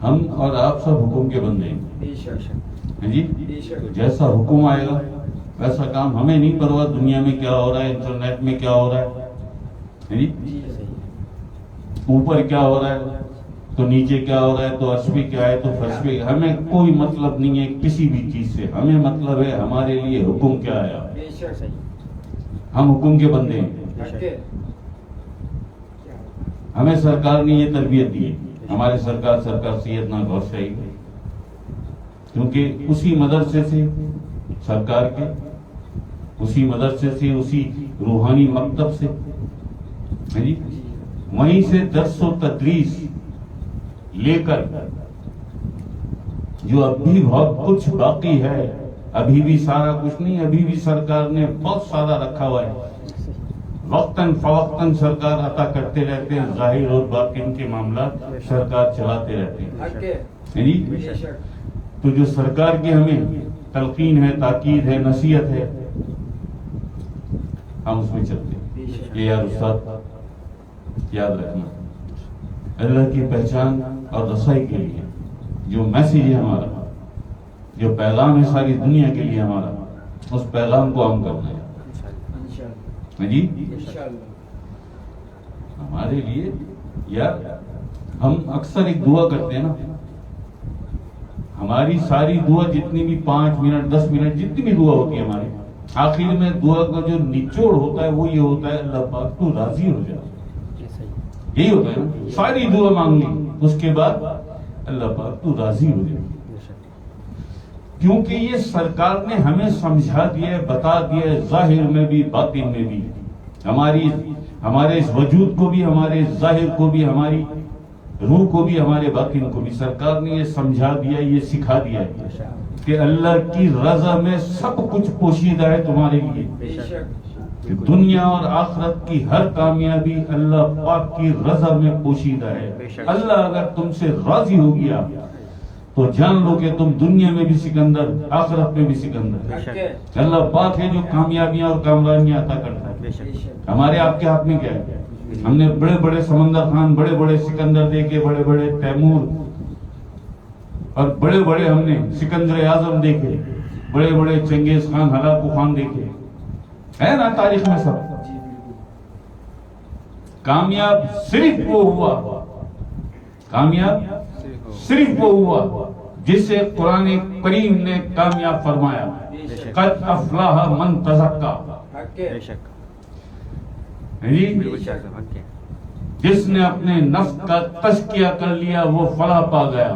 ہم اور آپ سب حکم کے بندے ہیں جی. جیسا حکم آئے گا ویسا کام. ہمیں نہیں پرواہ دنیا میں کیا ہو رہا ہے, انٹرنیٹ میں کیا ہو رہا ہے جی, اوپر کیا ہو رہا ہے تو نیچے کیا ہو رہا ہے, تو عرش پہ کیا ہے تو فرش پہ. ہمیں کوئی مطلب نہیں ہے کسی بھی چیز سے. ہمیں مطلب ہے ہمارے لیے حکم کیا آیا. ہم حکم کے بندے ہیں. ہمیں سرکار نے یہ تربیت دی ہے. ہمارے سرکار سیدنا غوث شاہی, کیونکہ اسی مدرسے سے سرکار کے, اسی مدرسے سے, اسی روحانی مکتب سے جی, وہیں سے درس و تدریس لے کر جو اب بھی بہت کچھ باقی ہے, ابھی بھی سارا کچھ نہیں, ابھی بھی سرکار نے بہت سارا رکھا ہوا ہے. وقتاً فوقتاً سرکار عطا کرتے رہتے ہیں, ظاہر اور باطن کے معاملات سرکار چلاتے رہتے ہیں جی. تو جو سرکار کی ہمیں تلقین ہے, تاکید ہے, نصیحت ہے, ہم اس میں چلتے ہیں. یہ یار استاد یاد رکھنا, اللہ کی پہچان اور رسائی کے لیے جو میسیج ہے ہمارا, جو پیغام ہے ساری دنیا کے لیے ہمارا, اس پیغام کو ہم کرنا ہے جی. ہمارے لیے یار ہم اکثر ایک دعا کرتے ہیں نا, ہماری ساری دعا جتنی بھی 5 منٹ 10 منٹ جتنی بھی دعا ہوتی ہے ہماری, آخر میں دعا کا جو نچوڑ ہوتا ہے وہ یہ ہوتا ہے اللہ پاک تو راضی ہو جائے. یہی ہوتا ہے نا, ساری دعا مانگنی, اس کے بعد اللہ پاک تو راضی ہو جائے. کیونکہ یہ سرکار نے ہمیں سمجھا دیا ہے, بتا دیا ہے, ظاہر میں بھی باطن میں بھی, ہمارے اس وجود کو بھی, ہمارے ظاہر کو بھی, ہماری روح کو بھی, ہمارے باطن کو بھی سرکار نے یہ سمجھا دیا, یہ سکھا دیا ہے کہ اللہ کی رضا میں سب کچھ پوشیدہ ہے تمہارے لیے. دنیا اور آخرت کی ہر کامیابی اللہ پاک کی رضا میں پوشیدہ ہے. اللہ اگر تم سے راضی ہو گیا تو جان لو کہ تم دنیا میں بھی سکندر, آخرت میں بھی سکندر. اللہ پاک ہے جو کامیابیاں اور کامرانیاں عطا کرتا ہے. ہمارے آپ کے ہاتھ میں کیا ہے؟ ہم نے بڑے بڑے سمندر خان, بڑے بڑے سکندر دیکھے, بڑے بڑے تیمور, اور بڑے بڑے ہم نے سکندر اعظم دیکھے, بڑے بڑے چنگیز خان, ہلاکو خان دیکھے, ہے نا تاریخ میں سب. کامیاب صرف وہ ہوا, کامیاب صرف وہ ہوا جسے قرآن کریم نے کامیاب فرمایا, قد افلاح من تزکا. جس نے اپنے نفس کا تزکیہ کر لیا وہ فلاح پا گیا.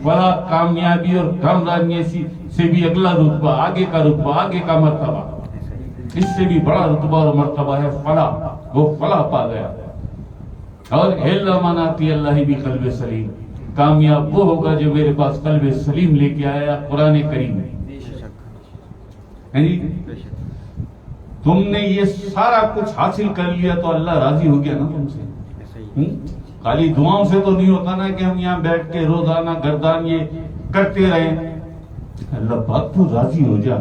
فلاح کامیابی اور کامرانی سے بھی اگلا رتبہ, آگے کا رتبہ, آگے کا مرتبہ, اس سے بھی بڑا رتبہ اور مرتبہ ہے فلاح. وہ فلاح پا گیا. اور الا من اتی اللہ بقلب سلیم, کامیاب وہ ہوگا جو میرے پاس قلب سلیم لے کے آیا قرآن کریم میں. تم نے یہ سارا کچھ حاصل کر لیا تو اللہ راضی ہو گیا نا تم سے. خالی دعاؤں سے تو نہیں ہوتا نا کہ ہم یہاں بیٹھ کے روزانہ گردان یہ کرتے رہیں. اللہ پاک تو راضی ہو جا,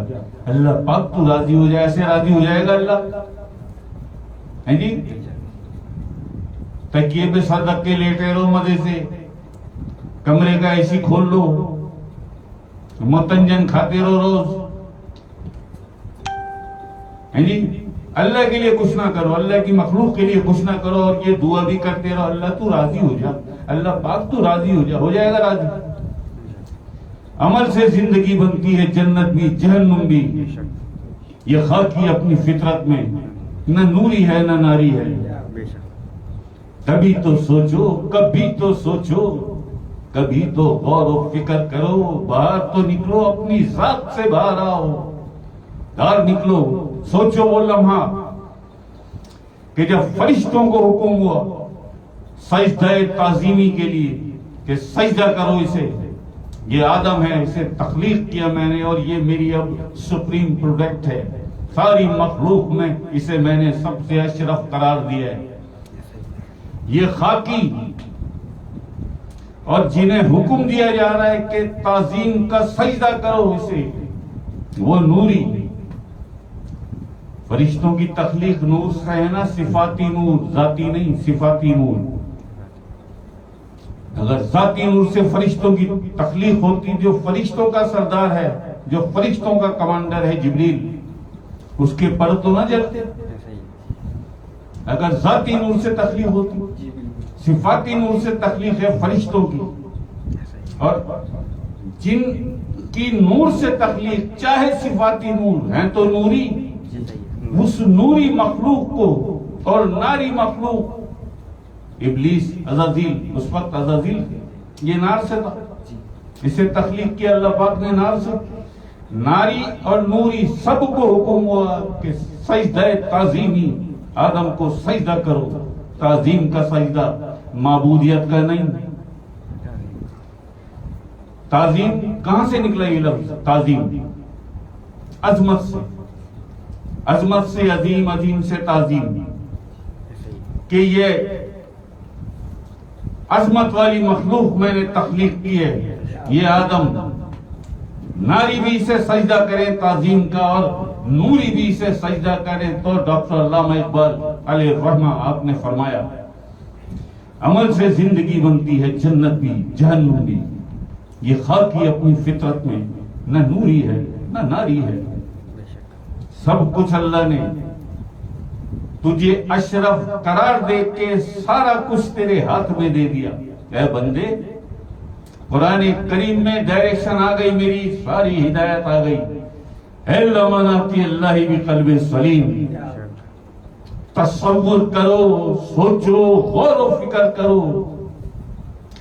اللہ پاک تو راضی ہو جائے. ایسے راضی ہو جائے گا اللہ ہے جی. تکیے پہ سر رکھ کے لیٹے رہو مزے سے, کمرے کا اے سی کھول لو, متنجن کھاتے رہو روز ہے جی. اللہ کے لیے کچھ نہ کرو, اللہ کی مخلوق کے لیے کچھ نہ کرو, اور یہ دعا بھی کرتے رہو اللہ تو راضی ہو جا, اللہ پاک تو راضی ہو جا. ہو جائے گا راضی. عمل سے زندگی بنتی ہے, جنت بھی جہنم بھی. یہ خاکی اپنی فطرت میں نہ نوری ہے نہ ناری ہے. کبھی تو سوچو, کبھی تو سوچو, کبھی تو غور و فکر کرو. باہر تو نکلو, اپنی ذات سے باہر آؤ, باہر نکلو. سوچو وہ لمحہ کہ جب فرشتوں کو حکم ہوا سجدہ تعظیمی کے لیے کہ سجدہ کرو اسے, یہ آدم ہے, اسے تخلیق کیا میں نے, اور یہ میری اب سپریم پروڈکٹ ہے, ساری مخلوق میں اسے میں نے سب سے اشرف قرار دیا ہے. یہ خاکی اور جنہیں حکم دیا جا رہا ہے کہ تعظیم کا سجدہ کرو اسے, وہ نوری. فرشتوں کی تخلیق نور سے ہے نا, صفاتی نور, ذاتی نہیں, صفاتی نور. اگر ذاتی نور سے فرشتوں کی تخلیق ہوتی، جو فرشتوں کا سردار ہے، جو فرشتوں کا کمانڈر ہے جبریل، اس کے پر تو نہ جلتے. اگر ذاتی نور سے تخلیق ہوتی، صفاتی نور سے تخلیق ہے فرشتوں کی، اور جن کی نور سے تخلیق چاہے صفاتی نور ہیں تو نوری، اس نوری مخلوق کو اور ناری مخلوق ابلیس عزازیل، اس وقت عزازیل یہ نار سے تھا، اسے تخلیق کیا اللہ پاک نے نار سے. ناری اور نوری سب کو حکم ہوا کہ سجدہ تعظیمی آدم کو سجدہ کرو. تعظیم کا سجدہ، معبودیت کا نہیں. تعظیم کہاں سے نکلا یہ لفظ؟ تعظیم عظمت سے، عظمت سے عظیم، عظیم سے تعظیم، کہ یہ عظمت والی مخلوق میں نے تخلیق کی ہے. یہ آدم ناری بھی اسے سجدہ کرے تعظیم کا، اور نوری بھی اسے سجدہ کرے. تو ڈاکٹر علامہ اقبال علیہ الرحمہ آپ نے فرمایا عمل سے زندگی بنتی ہے جنت بھی جہنم بھی. یہ خاکی اپنی فطرت میں نہ نوری ہے نہ ناری ہے. سب کچھ اللہ نے تجھے اشرف قرار دے کے سارا کچھ تیرے ہاتھ میں دے دیا. اے بندے، قرآن کریم میں ڈائریکشن آ گئی، میری ساری ہدایت آ گئی. اے لمناتی اللہ بقلب سلیم. تصور کرو، سوچو، غور و فکر کرو،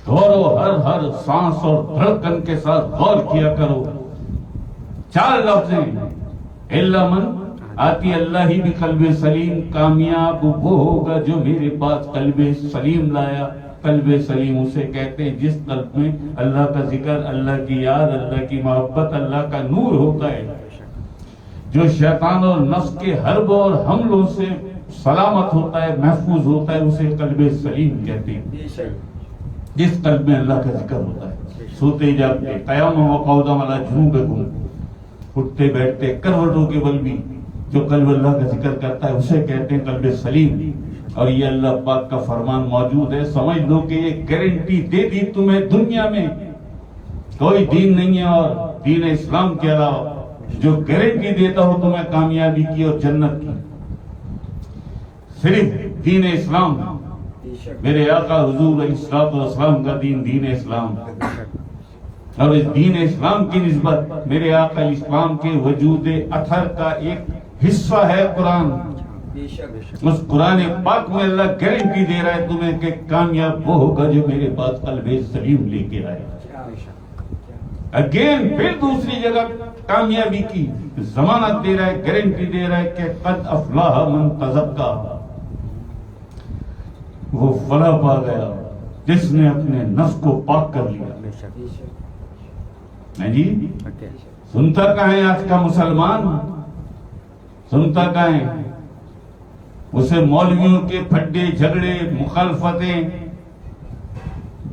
غور و ہر سانس اور دھڑکن کے ساتھ غور کیا کرو. 4 لفظ ہیں. الا من آتی اللہ بھی قلب سلیم. کامیاب وہ ہوگا جو میرے پاس قلب سلیم لایا. قلب سلیم اسے کہتے ہیں جس قلب میں اللہ کا ذکر، اللہ کی یاد، اللہ کی محبت، اللہ کا نور ہوتا ہے، جو شیطان اور نفس کے حرب اور حملوں سے سلامت ہوتا ہے، محفوظ ہوتا ہے، اسے قلب سلیم کہتے ہیں. جس قلب میں اللہ کا ذکر ہوتا ہے، سوتے جاگتے، قیام و قعودا علی جنوبکم، اٹھتے بیٹھتے کروٹوں کے بل بھی جو قلب اللہ کا ذکر کرتا ہے اسے کہتے ہیں قلب سلیم. اور یہ اللہ پاک کا فرمان موجود ہے. سمجھ لو کہ یہ گارنٹی دے دی تمہیں دنیا میں کوئی دین نہیں ہے اور دین اسلام کے علاوہ جو گارنٹی دیتا ہو تمہیں کامیابی کی اور جنت کی، صرف دین اسلام. میرے آقا حضور علیہ الصلوۃ والسلام کا دین، دین اسلام. اور اس دین اسلام کی نسبت میرے آقا اسلام کے وجود اطہر کا ایک حصہ ہے قرآن. اس قرآن پاک میں اللہ گارنٹی دے رہا ہے تمہیں کہ کامیاب وہ ہوگا جو میرے پاس قلب سلیم لے کے آئے. اگین پھر دوسری جگہ کامیابی کی ضمانت دے رہا ہے، گارنٹی دے رہا ہے کہ قد افلاح من تزکا. وہ فلاح پا گیا جس نے اپنے نفس کو پاک کر لیا. جی سنتا کہاں ہے آج کا مسلمان؟ سنتا کہاں ہے؟ اسے مولویوں کے پھڈے، جھگڑے، مخالفتیں،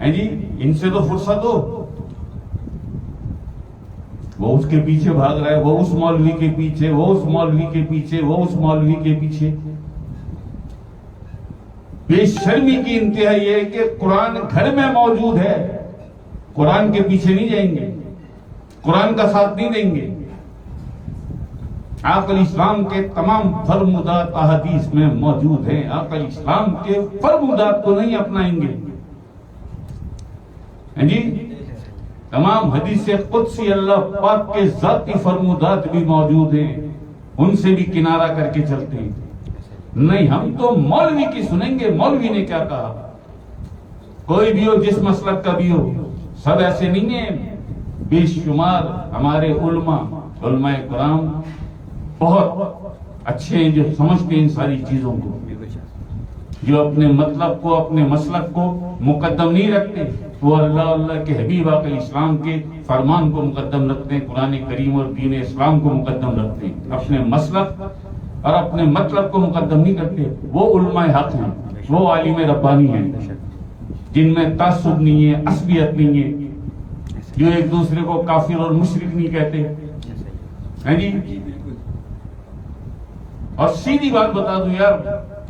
جی ان سے تو فرصت ہو. وہ اس کے پیچھے بھاگ رہا ہے، وہ اس مولوی کے پیچھے، وہ اس مولوی کے پیچھے، وہ اس مولوی کے پیچھے. بے شرمی کی انتہا یہ ہے کہ قرآن گھر میں موجود ہے، قرآن کے پیچھے نہیں جائیں گے، قرآن کا ساتھ نہیں دیں گے. آقا اسلام کے تمام فرمودات احادیث میں موجود ہیں، آقا اسلام کے فرمودات کو نہیں اپنائیں گے. جی تمام حدیث قدسی اللہ پاک کے ذاتی فرمودات بھی موجود ہیں، ان سے بھی کنارہ کر کے چلتے ہیں. نہیں، ہم تو مولوی کی سنیں گے، مولوی نے کیا کہا. کوئی بھی ہو، جس مسلک کا بھی ہو، سب ایسے نہیں ہیں. بے شمار ہمارے علماء کرام بہت اچھے ہیں جو سمجھتے ہیں ان ساری چیزوں کو، جو اپنے مطلب کو، اپنے مسلک کو مقدم نہیں رکھتے. وہ اللہ کے حبیب آقا اسلام کے فرمان کو مقدم رکھتے ہیں، قرآن کریم اور دین اسلام کو مقدم رکھتے ہیں. اپنے مسلک اور اپنے مطلب کو مقدم نہیں کرتے. وہ علماء حق ہیں، وہ عالم ربانی ہیں جن میں تعصب نہیں ہے، عصبیت نہیں ہے، جو ایک دوسرے کو کافر اور مشرک نہیں کہتے ہیں. جی اور سیدھی بات بتا دوں یار،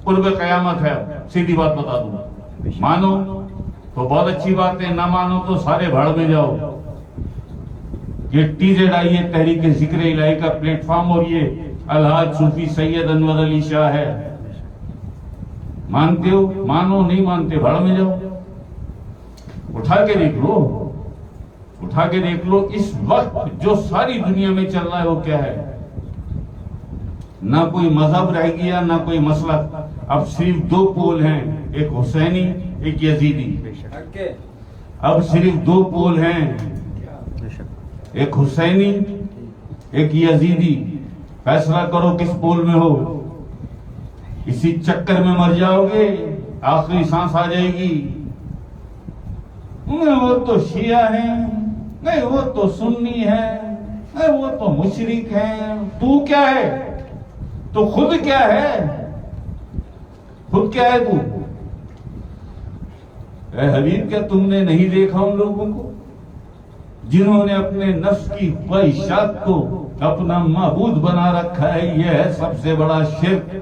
قرب قیامت ہے، سیدھی بات بتا دوں. مانو تو بہت اچھی بات ہے، نہ مانو تو سارے بھاڑ میں جاؤ. یہ TZ ہے تحریک ذکر الہی کا پلیٹ فارم، اور یہ الحاج صوفی سید انور علی شاہ ہے. مانتے ہو؟ مانو، نہیں مانتے بھاڑ میں جاؤ. اٹھا کے دیکھ لو، اٹھا کے دیکھ لو. اس وقت جو ساری دنیا میں چل رہا ہے وہ کیا ہے؟ نہ کوئی مذہب رہ گیا، نہ کوئی مسلک. اب صرف دو پول ہیں، ایک حسینی ایک یزیدی. اب صرف دو پول ہیں، ایک حسینی ایک یزیدی. فیصلہ کرو کس پول میں ہو. اسی چکر میں مر جاؤ گے، آخری سانس آ جائے گی. وہ تو شیعہ ہیں، نہیں وہ تو سنی ہے، نہیں وہ تو مشرک ہیں. تو کیا ہے؟ تو خود کیا ہے؟ خود کیا ہے تو؟ اے حبیب، کیا تم نے نہیں دیکھا ان لوگوں کو جنہوں نے اپنے نفس کی خواہشات کو اپنا معبود بنا رکھا ہے؟ یہ ہے سب سے بڑا شرک،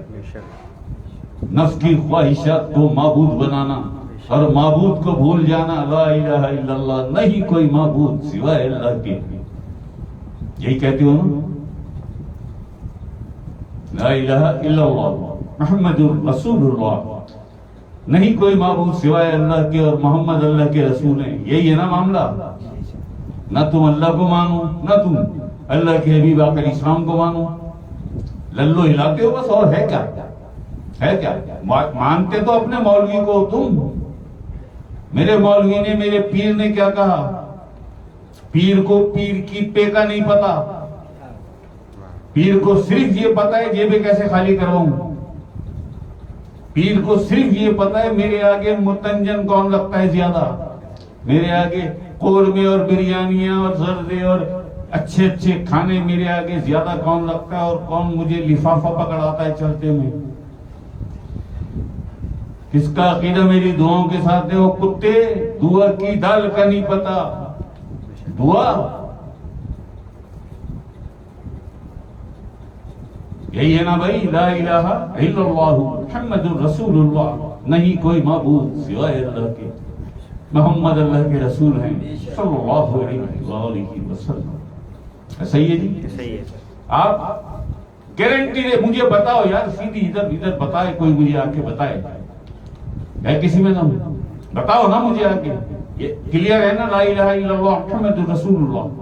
نفس کی خواہشات کو معبود بنانا اور معبود کو بھول جانا. لا الہ الا اللہ، نہیں کوئی معبود سوائے اللہ کے. یہی کہتے ہو نا، لا الہ الا اللہ محمد رسول اللہ. نہیں کوئی معبود سوائے اللہ کے اور محمد اللہ کے رسول ہیں. یہی ہے نا معاملہ. نہ تم اللہ کو مانو، نہ تم اللہ کے حبیب آقا علیہ السلام کو مانو. للو ہلاتے ہو بس. اور ہے کیا؟ ہے کیا؟ مانتے تو اپنے مولوی کو تم. میرے مولوی نے، میرے پیر نے کیا کہا؟ پیر کو پیر کی پے کا نہیں پتا. پیر کو صرف یہ پتا ہے جیبیں کیسے خالی کرواؤں. پیر کو صرف یہ پتا ہے میرے آگے متنجن کون لگتا ہے زیادہ. میرے آگے قورمے اور بریانیاں اور زردے اور اچھے اچھے کھانے میرے آگے زیادہ کون لگتا ہے، اور کون مجھے لفافہ پکڑاتا ہے چلتے میں. کس کا عقیدہ میری دعاؤں کے ساتھ ہے؟ وہ کتے دعا کی دال کا نہیں پتا. دعا یہی ہے نا بھائی، لا الہ الا اللہ محمد رسول اللہ. نہیں کوئی معبود سوائے اللہ کے، محمد اللہ کے رسول ہیں صلی اللہ علیہ وآلہ وسلم. صحیح ہے جی؟ صحیح ہے. آپ گارنٹی دے، مجھے بتاؤ یار، سیدھی ادھر بتائے، کوئی مجھے آ کے بتائے. ہے کسی میں نہ بتاؤ نا مجھے آ کے. یہ کلیئر ہے نا، لا الہ الا اللہ محمد رسول اللہ.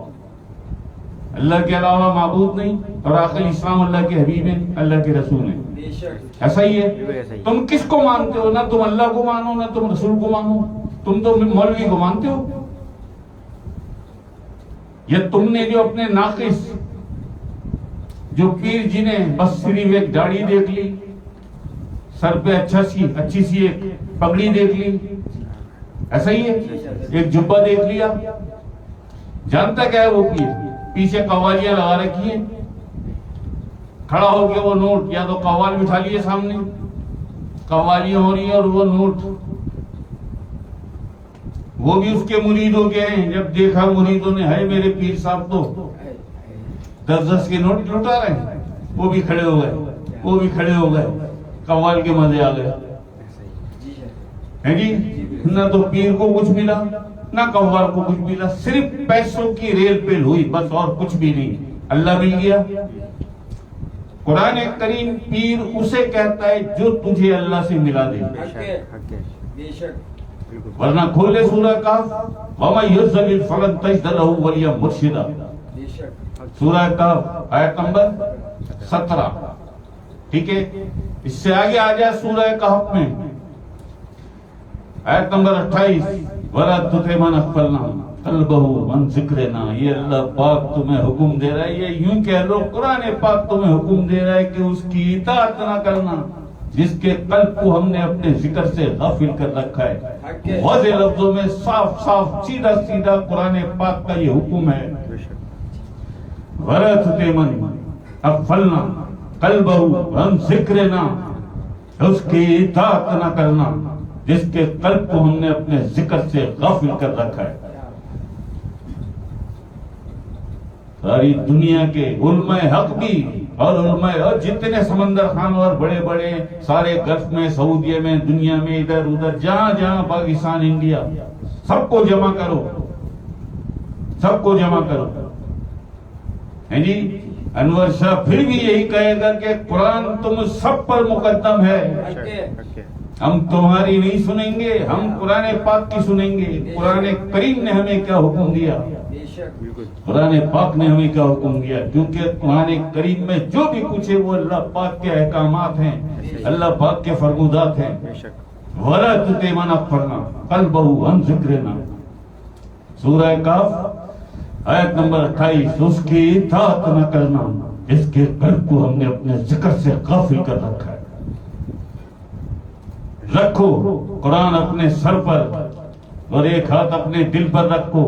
اللہ کے علاوہ معبود نہیں، اور آخر اسلام اللہ کے حبیب ہیں، اللہ کے رسول ہیں. ایسا ہی ہے. تم کس کو مانتے ہو؟ نہ تم اللہ کو مانو، نہ تم رسول کو مانو. تم تو مولوی کو مانتے ہو. یہ تم نے جو اپنے ناقص جو پیر جی نے بس صرف ایک داڑھی دیکھ لی، سر پہ اچھی سی ایک پگڑی دیکھ لی، ایسا ہی ہے. ایک جبہ دیکھ لیا، جانتا کیا ہے وہ پیر؟ پیچھے قوالیاں لگا رکھی ہیں. کھڑا ہو گیا وہ نوٹ، یا تو قوال بٹھا لیے سامنے، قوالیاں ہو رہی ہیں اور وہ نوٹ. وہ بھی اس کے مرید ہو گئے ہیں. جب دیکھا مریدوں نے، ہے میرے پیر صاحب تو 10 کے نوٹ لوٹا رہے ہیں، وہ بھی کھڑے ہو گئے. قوال کے مزے آ گئے ہیں جی. نہ تو پیر کو کچھ ملا، نہ قوال کو کچھ ملا. صرف پیسوں کی ریل پیل ہوئی بس، اور کچھ بھی نہیں. اللہ مل گیا. قرآن کریم پیر اسے کہتا ہے جو تجھے اللہ سے ملا دے. ورنہ کھولے سورہ کہف، وَمَن يُضْلِلْ فَلَن تَجِدَ لَهُ وَلِيًّا مُرْشِدًا. سورہ کہف آیت نمبر 17. ٹھیک ہے. اس سے آگے آ جائے سورہ کہف میں آیت نمبر 28، وَلَا تُطِعْ مَنْ أَغْفَلْنَا قَلْبَهُ عَنْ ذِكْرِنَا. یہ اللہ پاک تمہیں حکم دے رہا ہے، یہ یوں کہہ لو قرآن پاک تمہیں حکم دے رہا ہے کہ اس کی اطاعت نہ کرنا جس کے قلب کو ہم نے اپنے ذکر سے غافل کر رکھا ہے. واضح لفظوں میں صاف سیدھا قرآن پاک کا یہ حکم ہے. وَلَا تُطِعْ مَنْ أَغْفَلْنَا قَلْبَهُ عَنْ ذِكْرِنَا. اس کی اطاعت نہ کرنا جس کے قلب کو ہم نے اپنے ذکر سے غافل کر رکھا ہے. ساری دنیا کے علماء حق بھی اور علماء اور جتنے سمندر خان اور بڑے بڑے سارے گلف میں، سعودیہ میں، دنیا میں، ادھر ادھر جہاں جہاں پاکستان، انڈیا، سب کو جمع کرو، سب کو جمع کرو. ہیں جی انور شاہ پھر بھی یہی کہے گا کہ قرآن تم سب پر مقدم ہے، ہم تمہاری نہیں سنیں گے، ہم قرآن پاک کی سنیں گے. قرآن کریم نے ہمیں کیا حکم دیا؟ قرآن پاک نے ہمیں کیا حکم دیا؟ کیونکہ قرآن کریم میں جو بھی کچھ ہے وہ اللہ پاک کے احکامات ہیں، اللہ پاک کے فرمودات ہیں. وَلَا تُطِعْ مَنْ أَغْفَلْنَا قَلْبَهُ عَنْ ذِكْرِنَا، سورہ کہف آیت نمبر 28. اس کی اطاعت نہ کرنا اس کے قلب کو ہم نے اپنے ذکر سے غافل کر رکھا ہے. رکھو قرآن اپنے سر پر اور ایک ہاتھ اپنے دل پر رکھو،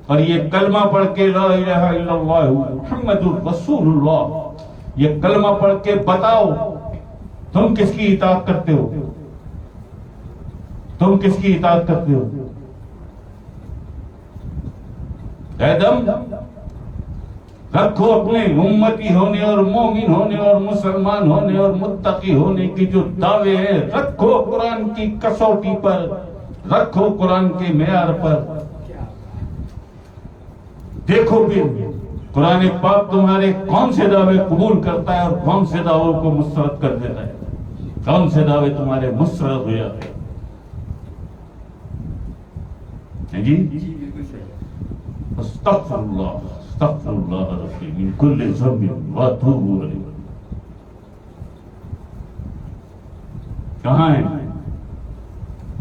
اور یہ کلمہ پڑھ کے لا الہ الا اللہ محمد رسول اللہ، یہ کلمہ پڑھ کے بتاؤ تم کس کی اطاعت کرتے ہو، تم کس کی اطاعت کرتے ہو. ایدم رکھو اپنے امتی ہونے اور مومن ہونے اور مسلمان ہونے اور متقی ہونے کی جو دعوے ہیں، رکھو قرآن کی کسوٹی پر، رکھو قرآن کے معیار پر. دیکھو پھر قرآن پاک تمہارے کون سے دعوے قبول کرتا ہے اور کون سے دعووں کو مسترد کر دیتا ہے، کون سے دعوے تمہارے مسترد ہو جاتے ہیں. جی استغفر اللہ ربی من کل ذنب واتوب الیہ. کہاں ہے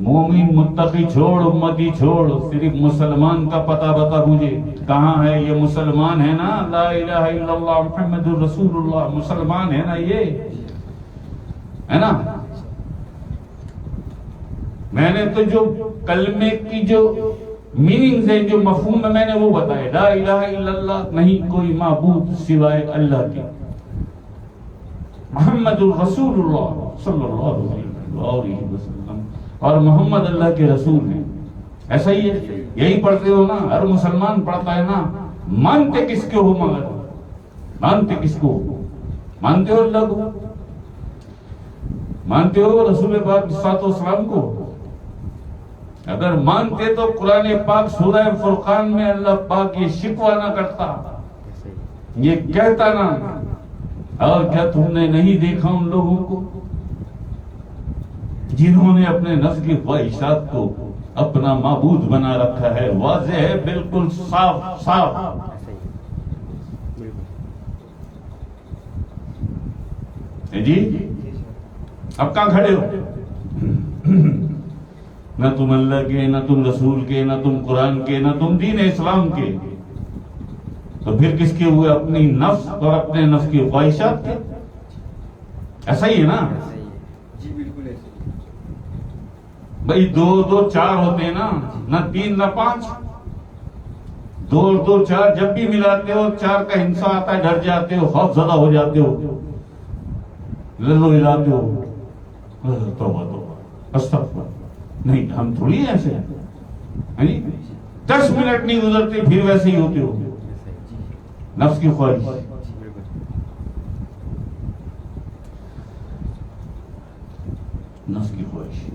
مومن متقی چھوڑ، امتی چھوڑ، صرف مسلمان کا پتہ بتا مجھے کہاں ہے. یہ مسلمان ہے نا، لا الہ الا اللہ محمد رسول اللہ، مسلمان ہے نا، یہ ہے نا. میں نے تو جو کلمے کی جو میننگز ہیں، جو مفہوم ہے، میں نے وہ بتایا. لا الہ الا اللہ، نہیں کوئی معبود سوائے اللہ کے، محمد الرسول اللہ صلی اللہ علیہ وسلم، اور محمد اللہ کے رسول ہیں. ایسا ہی ہے، یہی پڑھتے ہو نا، ہر مسلمان پڑھتا ہے نا. مانتے کس کو ہو؟ مگر مانتے کس کو ہو؟ مانتے ہو اللہ کو؟ مانتے ہو رسول پاک صلی اللہ علیہ وسلم کو؟ اگر مانتے تو قرآن پاک سورہ فرقان میں اللہ پاک یہ شکوہ نہ کرتا، یہ کہتا نا، اور کیا تم نے نہیں دیکھا ان لوگوں کو جنہوں نے اپنے نفس کی خواہشات کو اپنا معبود بنا رکھا ہے؟ واضح ہے، بالکل صاف صاف. جی اب کہاں کھڑے ہو؟ نہ تم اللہ کے، نہ تم رسول کے، نہ تم قرآن کے، نہ تم دین اسلام کے، تو پھر کس کے ہوئے؟ اپنی نفس اور اپنے نفس کی خواہشات کے. ایسا ہی ہے نا بھائی. دو چار ہوتے ہیں نا، نہ تین نہ پانچ، دو چار جب بھی ملاتے ہو، چار کا ہنسا آتا ہے، ڈر جاتے ہو، خوف زدہ ہو جاتے ہو، للو ہلاتے ہو. توبہ توبہ استغفر. نہیں، ہم تھوڑی ایسے ہیں، 10 منٹ نہیں گزرتے پھر ویسے ہی ہوتے ہو. نفس کی خواہش، نفس کی خواہش.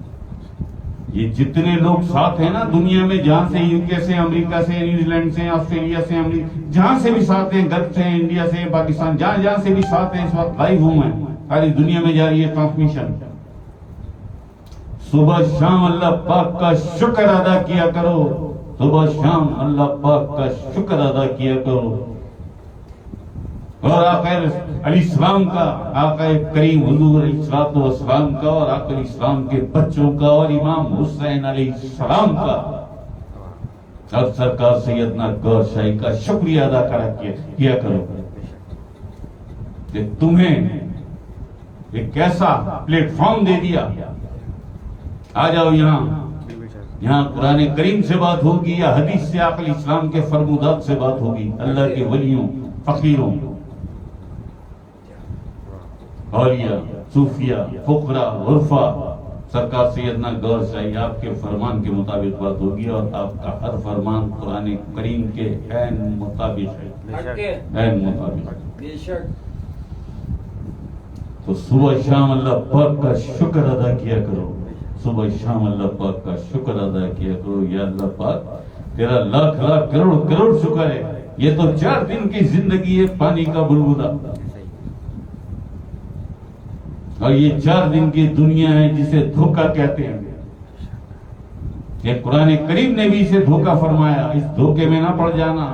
یہ جتنے لوگ ساتھ ہیں نا دنیا میں، جہاں سے، یو کے سے، امریکہ سے، نیوزی لینڈ سے، آسٹریلیا سے، جہاں سے بھی ساتھ ہیں، گلف سے، انڈیا سے، پاکستان، جہاں سے بھی ساتھ ہیں، اس وقت لائیو ہوں میں، ساری دنیا میں جاری ہے ٹرانسمیشن. صبح شام اللہ پاک کا شکر ادا کیا کرو، صبح شام اللہ پاک کا شکر ادا کیا کرو. اور آقا علیہ السلام کا، آقا کریم حضور علیہ السلام کا، اور آقا علیہ السلام کے بچوں کا، اور امام حسین علیہ السلام کا، اور سرکار سیدنا گور شاہی کا شکریہ ادا کیا کرو کہ تمہیں ایک ایسا پلیٹ فارم دے دیا. آ جاؤ یہاں قرآن کریم سے بات ہوگی یا حدیث سے، آقا علیہ السلام کے فرمودات سے بات ہوگی، اللہ کے ولیوں، فقیروں، اولیاء، صوفیاء، فقراء، عرفا، سرکار سیدنا گور شاہی آپ کے فرمان کے مطابق بات ہوگی، اور آپ کا ہر فرمان قرآن کریم کے عین مطابق ہے، عین مطابق. تو صبح شام اللہ پاک کا شکر ادا کیا کرو، صبح شام اللہ پاک کا شکر ادا کیا کرو. یا اللہ پاک تیرا لاکھ لاکھ کروڑ کروڑ شکر ہے، یہ تو 4 دن کی زندگی ہے پانی کا بلبلا، اور یہ 4 دن کی دنیا ہے جسے دھوکہ کہتے ہیں. یہ قرآن کریم نے بھی اسے دھوکہ فرمایا، اس دھوکے میں نہ پڑ جانا.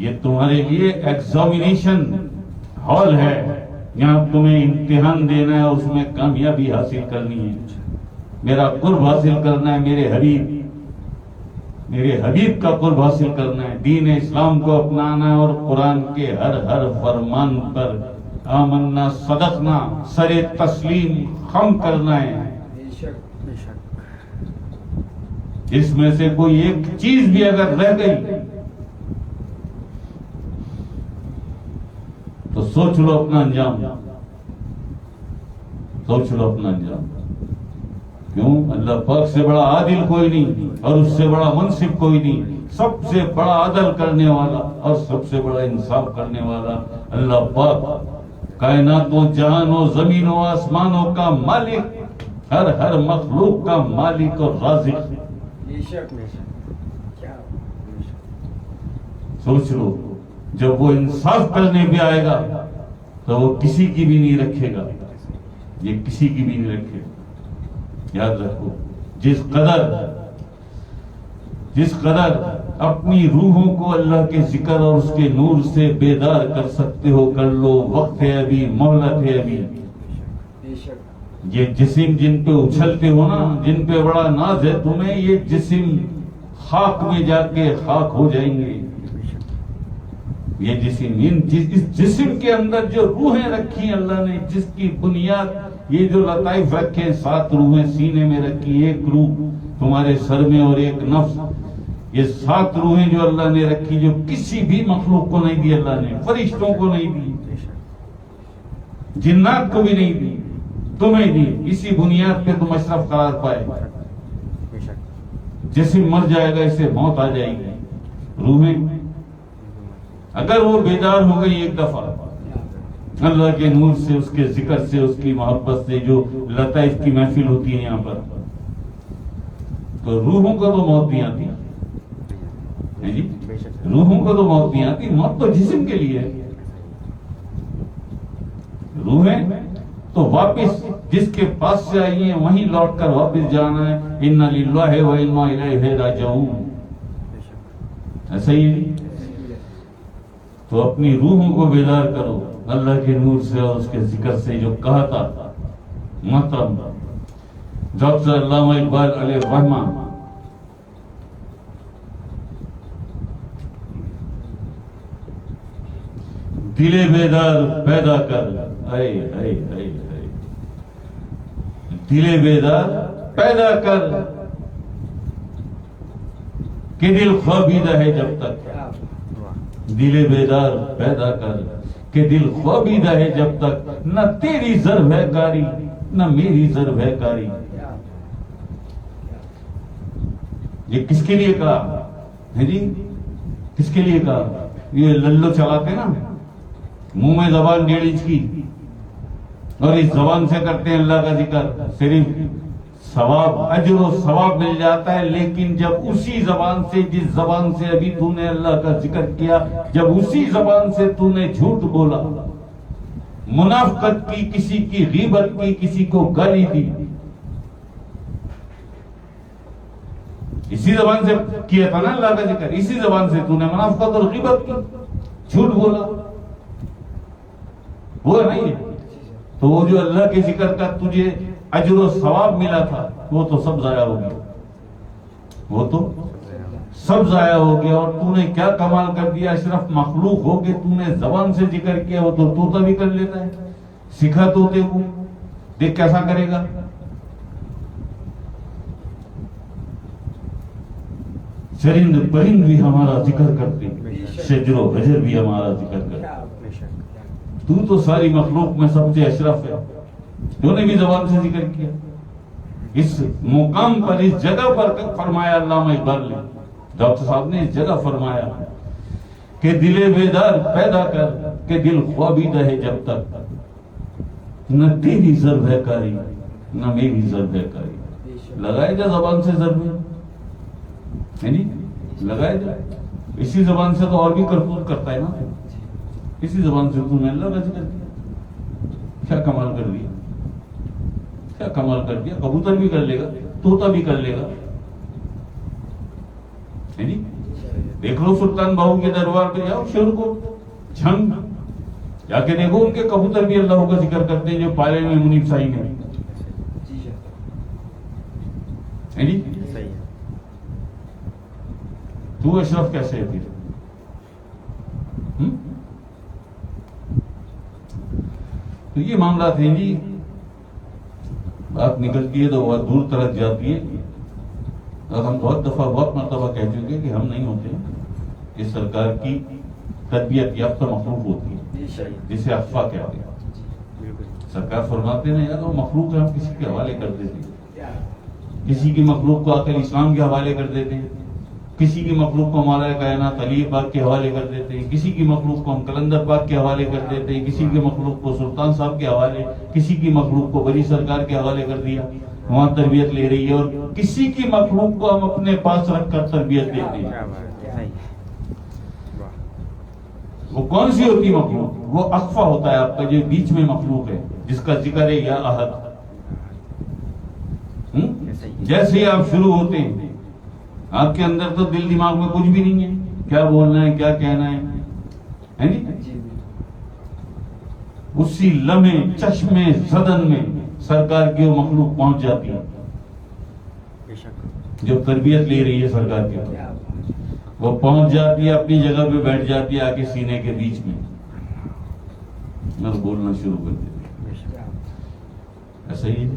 یہ تمہارے لیے ایگزامینیشن ہال ہے، یہاں تمہیں امتحان دینا ہے، اس میں کامیابی حاصل کرنی ہے، میرا قرب حاصل کرنا ہے، میرے حبیب کا قرب حاصل کرنا ہے، دین اسلام کو اپنانا ہے، اور قرآن کے ہر ہر فرمان پر آمنا صدقنا سر تسلیم خم کرنا ہے. اس میں سے کوئی ایک چیز بھی اگر رہ گئی تو سوچ لو اپنا انجام، سوچ لو اپنا انجام. کیوں؟ اللہ پاک سے بڑا عادل کوئی نہیں، اور اس سے بڑا منصف کوئی نہیں. سب سے بڑا عدل کرنے والا اور سب سے بڑا انصاف کرنے والا اللہ پاک، کائناتوں جہانوں زمینوں آسمانوں کا مالک، ہر ہر مخلوق کا مالک اور رازق. سوچ لو جب وہ انصاف کرنے بھی آئے گا تو وہ کسی کی بھی نہیں رکھے گا، یہ کسی کی بھی نہیں رکھے گا. یاد رکھو، جس قدر اپنی روحوں کو اللہ کے ذکر اور اس کے نور سے بیدار کر سکتے ہو کر لو. وقت ہے ابھی، مہلت ہے ابھی. یہ جسم جن پہ اچھلتے ہو نا، جن پہ بڑا ناز ہے تمہیں، یہ جسم خاک میں جا کے خاک ہو جائیں گے. یہ جسم، اس جسم کے اندر جو روحیں رکھی اللہ نے، جس کی بنیاد یہ جو لطائف رکھے، 7 روحیں سینے میں رکھی، 1 روح تمہارے سر میں اور 1 نفس. یہ 7 روحیں جو اللہ نے رکھی، جو کسی بھی مخلوق کو نہیں دی اللہ نے، فرشتوں کو نہیں دی، جنات کو بھی نہیں دی، تمہیں دی. اسی بنیاد پہ تم اشرف قرار پائے. جسم مر جائے گا، اسے موت آ جائے گی. روحیں اگر وہ بیدار ہو گئی ایک دفعہ اللہ کے نور سے، اس کے ذکر سے، اس کی محبت سے، جو لطائف کی محفل ہوتی ہے یہاں پر، تو روحوں کو تو موت نہیں آتی. جی روحوں کو تو موت نہیں آتی، موت تو جسم کے لیے ہے. روحیں تو واپس جس کے پاس سے آئی ہیں وہیں لوٹ کر واپس جانا ہے. اِنَّ لِلَّهِ وَإِنَّا إِلَيْهِ رَاجِعُونَ. ایسا ہی تو اپنی روحوں کو بیدار کرو اللہ کے نور سے اور اس کے ذکر سے. جو کہا تھا محترم ڈاکٹر علامہ اقبال علیہ الرحمہ، دل بیدار پیدا کر، اے اے اے اے دل بیدار پیدا کر کہ دل خوابیدہ ہے جب تک. دل بیدار پیدا کر کہ دل خوابیدہ ہے جب تک، نہ تیری ضرب ہے کاری نہ میری ضرب ہے کاری. یہ کس کے لیے کہا ہے جی؟ کس کے لیے کہا؟ یہ للو چلاتے نا منہ میں زبان 1.5 انچ کی، اور اس زبان سے کرتے ہیں اللہ کا ذکر، صرف ثواب، اجر و ثواب مل جاتا ہے. لیکن جب اسی زبان سے، جس زبان سے ابھی تو نے اللہ کا ذکر کیا، جب اسی زبان سے تو نے جھوٹ بولا، منافقت کی، کسی کی غیبت کی، کسی کو گالی دی، اسی زبان سے کیا تھا نا اللہ کا ذکر، اسی زبان سے تو نے منافقت اور غیبت کی، جھوٹ بولا، وہ نہیں ہے. تو وہ جو اللہ کے ذکر کا تجھے اجر و ثواب ملا تھا، وہ تو سب ضائع ہو گیا، وہ تو سب ضائع ہو گیا. اور تو نے کیا کمال کر دیا، اشرف مخلوق ہو کے تو نے زبان سے ذکر کیا. وہ تو طوطا بھی کر لیتا ہے، سکھا طوطے کو، دیکھ کیسا کرے گا. چرند پرند بھی ہمارا ذکر کرتے، شجر و حجر بھی ہمارا ذکر کرتے. تو ساری مخلوق میں سب سے اشرف ہے، تو نے بھی زبان سے ذکر کیا. اس مقام پر، اس جگہ پر فرمایا علامہ اقبال نے، ڈاکٹر صاحب نے اس جگہ فرمایا کہ دل بیدار پیدا کر کہ دل خوابیدہ ہے جب تک، نہ تیری ضرب ہے کاری نہ میری ضرب ہے کاری. لگائے جا زبان سے ضرب ہے نہیں لگائے جا. اسی زبان سے تو اور بھی کرتوت کرتا ہے نا. اسی زبان سے تو نے اللہ راضی کر دیا. کیا کمال کر دیا، کیا کمال کر دیا. کبوتر بھی کر لے گا، طوطا بھی کر لے گا. دیکھ لو سلطان باہو کے دربار پہ جاؤ، شیر کو جھنگ جا کے دیکھو، ان کے کبوتر بھی اللہ کا ذکر کرتے ہیں جو پالے میں منیب صاحب نے. تو اشرف کیسے ہے پھر؟ تو یہ معاملات ہیں جی. بات نکلتی ہے تو بہت دور تک جاتی ہے. اور ہم بہت دفعہ بہت مرتبہ کہہ چکے کہ ہم نہیں ہوتے. اس سرکار کی تربیت یافتہ مخلوق ہوتی ہے جسے افواہ کہتے ہیں. سرکار فرماتے ہیں یار وہ مخلوق ہے، ہم کسی کے حوالے کر دیتے ہیں. کسی کی مخلوق کو عقل اسلام کے حوالے کر دیتے ہیں، کسی کی مخلوق کو مولا کائنات علی پاک کے حوالے کر دیتے ہیں، کسی کی مخلوق کو ہم کلندر پاک کے حوالے کر دیتے ہیں، کسی کی مخلوق کو سلطان صاحب کے حوالے، کسی کی مخلوق کو بڑی سرکار کے حوالے کر دیا. وہاں تربیت لے رہی ہے، اور کسی کی مخلوق کو ہم اپنے پاس رکھ کر تربیت دیتے ہیں. وہ کون سی ہوتی مخلوق؟ وہ اخفا ہوتا ہے آپ کا جو بیچ میں مخلوق ہے، جس کا ذکر ہے یا احد. جیسے ہی آپ شروع ہوتے ہیں آپ کے اندر تو دل دماغ میں کچھ بھی نہیں ہے، کیا بولنا ہے کیا کہنا ہے. اسی لمحے چشمے زدن میں سرکار کی وہ مخلوق پہنچ جاتی ہے جو تربیت لے رہی ہے سرکار کے. وہ پہنچ جاتی ہے، اپنی جگہ پہ بیٹھ جاتی ہے آ کے سینے کے بیچ میں، بس بولنا شروع کر دیتی ہے. ایسا ہی